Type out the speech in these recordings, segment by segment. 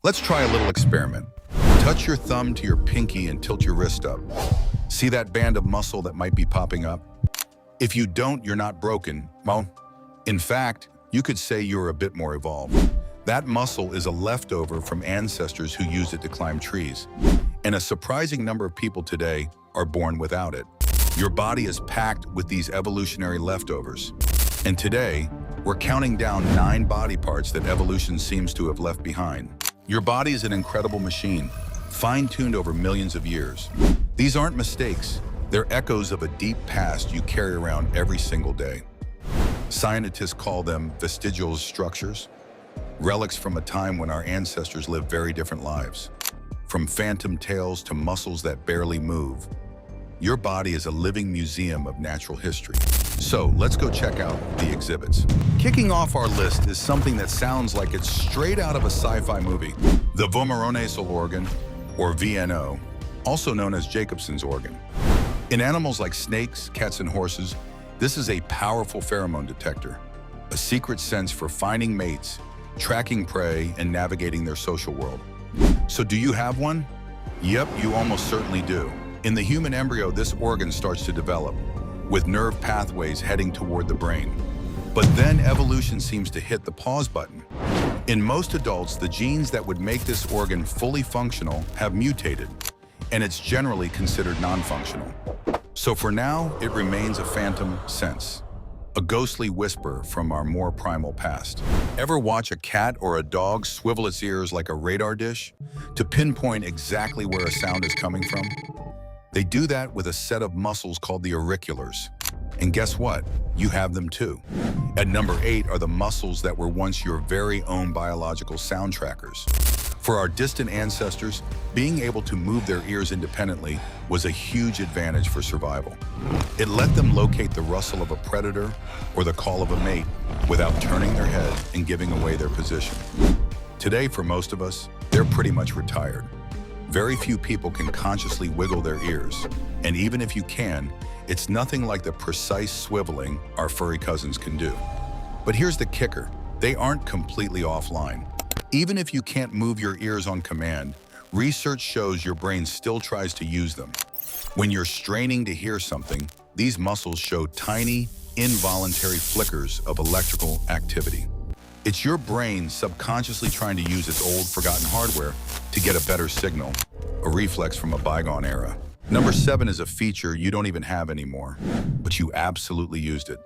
Let's try a little experiment. Touch your thumb to your pinky and tilt your wrist up. See that band of muscle that might be popping up? If you don't, you're not broken. Well, in fact, you could say you're a bit more evolved. That muscle is a leftover from ancestors who used it to climb trees. And a surprising number of people today are born without it. Your body is packed with these evolutionary leftovers. And today, we're counting down 9 body parts that evolution seems to have left behind. Your body is an incredible machine, fine-tuned over millions of years. These aren't mistakes. They're echoes of a deep past you carry around every single day. Scientists call them vestigial structures, relics from a time when our ancestors lived very different lives. From phantom tails to muscles that barely move, your body is a living museum of natural history. So let's go check out the exhibits. Kicking off our list is something that sounds like it's straight out of a sci-fi movie. The vomeronasal organ, or VNO, also known as Jacobson's organ. In animals like snakes, cats, and horses, this is a powerful pheromone detector, a secret sense for finding mates, tracking prey, and navigating their social world. So do you have one? Yep, you almost certainly do. In the human embryo, this organ starts to develop, with nerve pathways heading toward the brain. But then evolution seems to hit the pause button. In most adults, the genes that would make this organ fully functional have mutated, and it's generally considered non-functional. So for now, it remains a phantom sense, a ghostly whisper from our more primal past. Ever watch a cat or a dog swivel its ears like a radar dish to pinpoint exactly where a sound is coming from? They do that with a set of muscles called the auriculars. And guess what? You have them too. At number 8 are the muscles that were once your very own biological sound trackers. For our distant ancestors, being able to move their ears independently was a huge advantage for survival. It let them locate the rustle of a predator or the call of a mate without turning their head and giving away their position. Today, for most of us, they're pretty much retired. Very few people can consciously wiggle their ears, and even if you can, it's nothing like the precise swiveling our furry cousins can do. But here's the kicker, they aren't completely offline. Even if you can't move your ears on command, research shows your brain still tries to use them. When you're straining to hear something, these muscles show tiny, involuntary flickers of electrical activity. It's your brain subconsciously trying to use its old, forgotten hardware to get a better signal, a reflex from a bygone era. Number 7 is a feature you don't even have anymore, but you absolutely used it.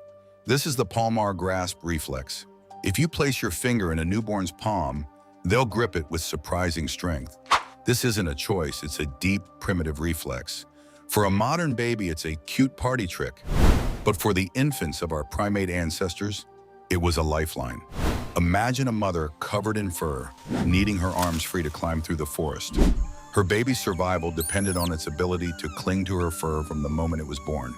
This is the palmar grasp reflex. If you place your finger in a newborn's palm, they'll grip it with surprising strength. This isn't a choice, it's a deep, primitive reflex. For a modern baby, it's a cute party trick. But for the infants of our primate ancestors, it was a lifeline. Imagine a mother covered in fur, needing her arms free to climb through the forest. Her baby's survival depended on its ability to cling to her fur from the moment it was born.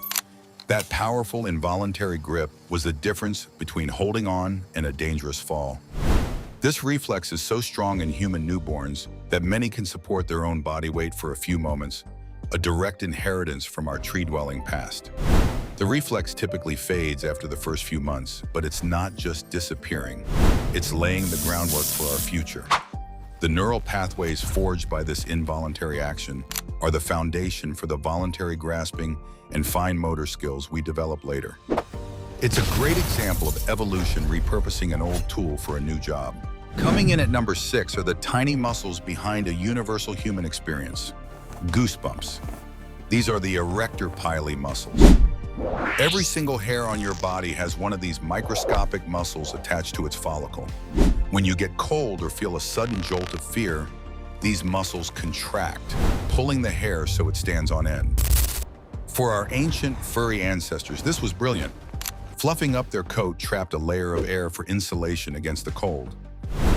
That powerful, involuntary grip was the difference between holding on and a dangerous fall. This reflex is so strong in human newborns that many can support their own body weight for a few moments, a direct inheritance from our tree-dwelling past. The reflex typically fades after the first few months, but it's not just disappearing. It's laying the groundwork for our future. The neural pathways forged by this involuntary action are the foundation for the voluntary grasping and fine motor skills we develop later. It's a great example of evolution repurposing an old tool for a new job. Coming in at number 6 are the tiny muscles behind a universal human experience, goosebumps. These are the erector pili muscles. Every single hair on your body has one of these microscopic muscles attached to its follicle. When you get cold or feel a sudden jolt of fear, these muscles contract, pulling the hair so it stands on end. For our ancient furry ancestors, this was brilliant. Fluffing up their coat trapped a layer of air for insulation against the cold.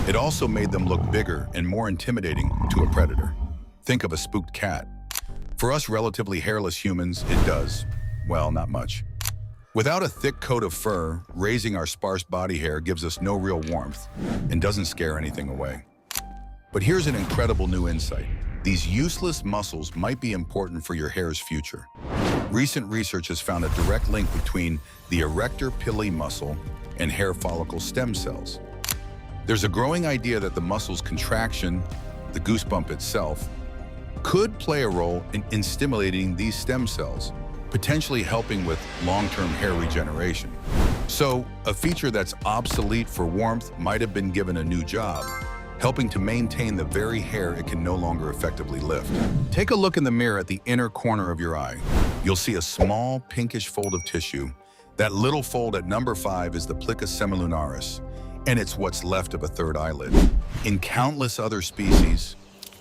It also made them look bigger and more intimidating to a predator. Think of a spooked cat. For us relatively hairless humans, it does, well, not much. Without a thick coat of fur, raising our sparse body hair gives us no real warmth and doesn't scare anything away. But here's an incredible new insight. These useless muscles might be important for your hair's future. Recent research has found a direct link between the erector pili muscle and hair follicle stem cells. There's a growing idea that the muscle's contraction, the goosebump itself, could play a role in stimulating these stem cells, potentially helping with long-term hair regeneration. So, a feature that's obsolete for warmth might have been given a new job, helping to maintain the very hair it can no longer effectively lift. Take a look in the mirror at the inner corner of your eye. You'll see a small pinkish fold of tissue. That little fold at number 5 is the plica semilunaris, and it's what's left of a third eyelid. In countless other species,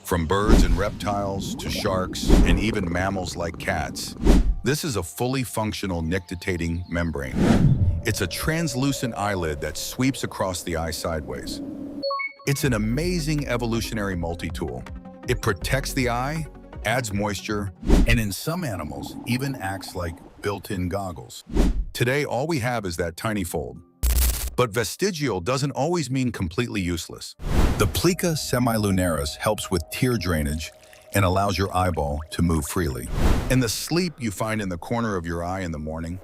from birds and reptiles to sharks and even mammals like cats, this is a fully functional nictitating membrane. It's a translucent eyelid that sweeps across the eye sideways. It's an amazing evolutionary multi-tool. It protects the eye, adds moisture, and in some animals, even acts like built-in goggles. Today, all we have is that tiny fold. But vestigial doesn't always mean completely useless. The plica semilunaris helps with tear drainage and allows your eyeball to move freely. And the sleep you find in the corner of your eye in the morning,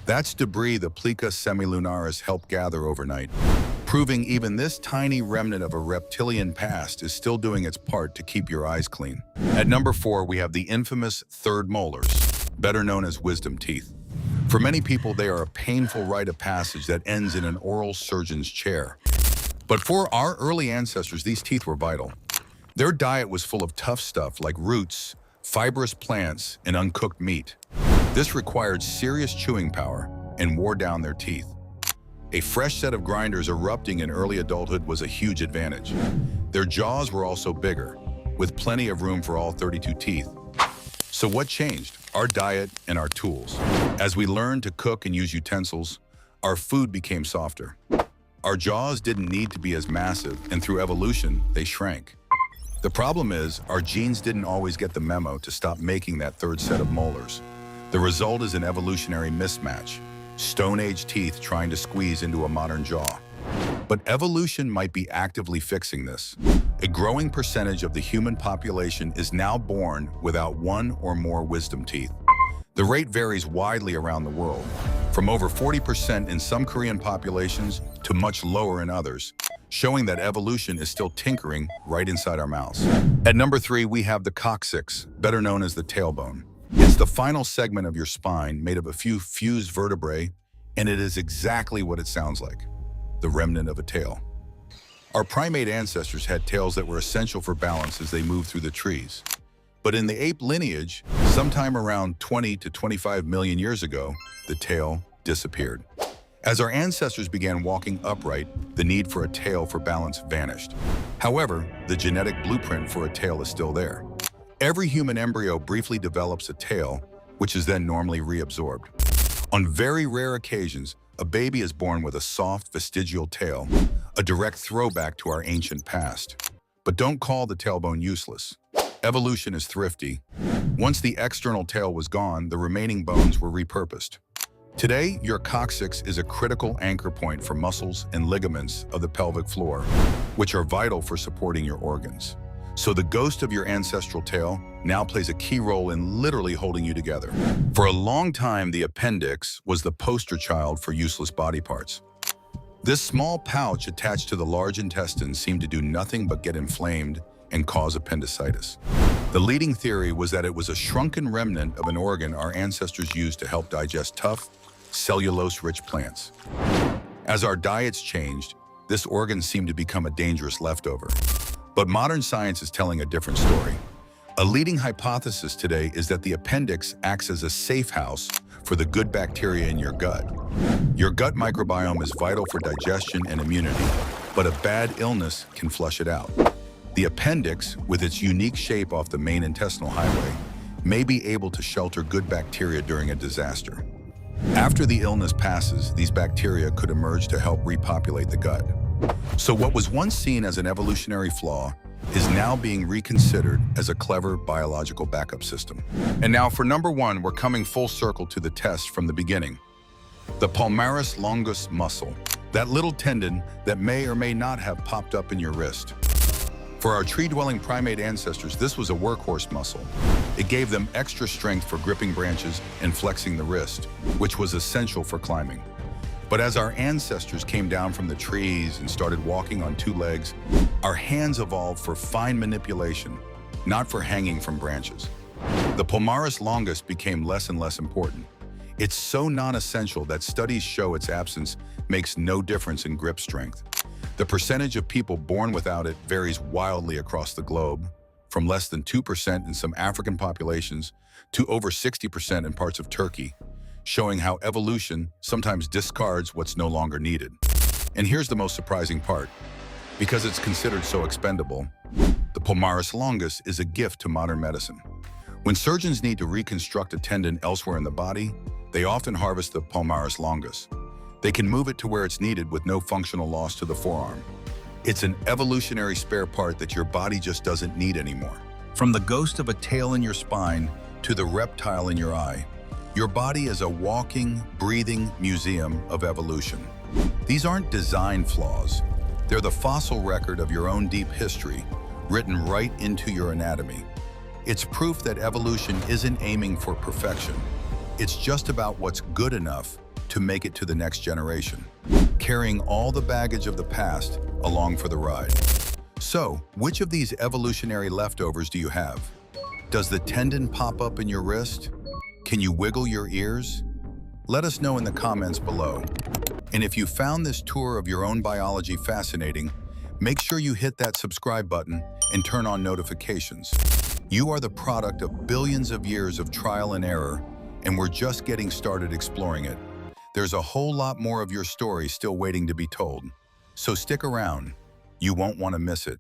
that's debris the plica semilunaris help gather overnight, proving even this tiny remnant of a reptilian past is still doing its part to keep your eyes clean. At number 4, we have the infamous third molars, better known as wisdom teeth. For many people, they are a painful rite of passage that ends in an oral surgeon's chair. But for our early ancestors, these teeth were vital. Their diet was full of tough stuff like roots, fibrous plants, and uncooked meat. This required serious chewing power and wore down their teeth. A fresh set of grinders erupting in early adulthood was a huge advantage. Their jaws were also bigger, with plenty of room for all 32 teeth. So what changed? Our diet and our tools. As we learned to cook and use utensils, our food became softer. Our jaws didn't need to be as massive, and through evolution, they shrank. The problem is, our genes didn't always get the memo to stop making that third set of molars. The result is an evolutionary mismatch, Stone Age teeth trying to squeeze into a modern jaw. But evolution might be actively fixing this. A growing percentage of the human population is now born without one or more wisdom teeth. The rate varies widely around the world, from over 40% in some Korean populations to much lower in others, showing that evolution is still tinkering right inside our mouths. At number 3, we have the coccyx, better known as the tailbone. It's the final segment of your spine made of a few fused vertebrae, and it is exactly what it sounds like, the remnant of a tail. Our primate ancestors had tails that were essential for balance as they moved through the trees. But in the ape lineage, sometime around 20 to 25 million years ago, the tail disappeared. As our ancestors began walking upright, the need for a tail for balance vanished. However, the genetic blueprint for a tail is still there. Every human embryo briefly develops a tail, which is then normally reabsorbed. On very rare occasions, a baby is born with a soft vestigial tail, a direct throwback to our ancient past. But don't call the tailbone useless. Evolution is thrifty. Once the external tail was gone, the remaining bones were repurposed. Today, your coccyx is a critical anchor point for muscles and ligaments of the pelvic floor, which are vital for supporting your organs. So the ghost of your ancestral tail now plays a key role in literally holding you together. For a long time, the appendix was the poster child for useless body parts. This small pouch attached to the large intestine seemed to do nothing but get inflamed and cause appendicitis. The leading theory was that it was a shrunken remnant of an organ our ancestors used to help digest tough, cellulose-rich plants. As our diets changed, this organ seemed to become a dangerous leftover. But modern science is telling a different story. A leading hypothesis today is that the appendix acts as a safe house for the good bacteria in your gut. Your gut microbiome is vital for digestion and immunity, but a bad illness can flush it out. The appendix, with its unique shape off the main intestinal highway, may be able to shelter good bacteria during a disaster. After the illness passes, these bacteria could emerge to help repopulate the gut. So what was once seen as an evolutionary flaw is now being reconsidered as a clever biological backup system. And now for number 1, we're coming full circle to the test from the beginning. The palmaris longus muscle, that little tendon that may or may not have popped up in your wrist. For our tree-dwelling primate ancestors, this was a workhorse muscle. It gave them extra strength for gripping branches and flexing the wrist, which was essential for climbing. But as our ancestors came down from the trees and started walking on two legs, our hands evolved for fine manipulation, not for hanging from branches. The palmaris longus became less and less important. It's so non-essential that studies show its absence makes no difference in grip strength. The percentage of people born without it varies wildly across the globe, from less than 2% in some African populations to over 60% in parts of Turkey, showing how evolution sometimes discards what's no longer needed. And here's the most surprising part. Because it's considered so expendable, the palmaris longus is a gift to modern medicine. When surgeons need to reconstruct a tendon elsewhere in the body, they often harvest the palmaris longus. They can move it to where it's needed with no functional loss to the forearm. It's an evolutionary spare part that your body just doesn't need anymore. From the ghost of a tail in your spine to the reptile in your eye, your body is a walking, breathing museum of evolution. These aren't design flaws. They're the fossil record of your own deep history, written right into your anatomy. It's proof that evolution isn't aiming for perfection. It's just about what's good enough to make it to the next generation, carrying all the baggage of the past along for the ride. So, which of these evolutionary leftovers do you have? Does the tendon pop up in your wrist? Can you wiggle your ears? Let us know in the comments below. And if you found this tour of your own biology fascinating, make sure you hit that subscribe button and turn on notifications. You are the product of billions of years of trial and error, and we're just getting started exploring it. There's a whole lot more of your story still waiting to be told. So stick around. You won't want to miss it.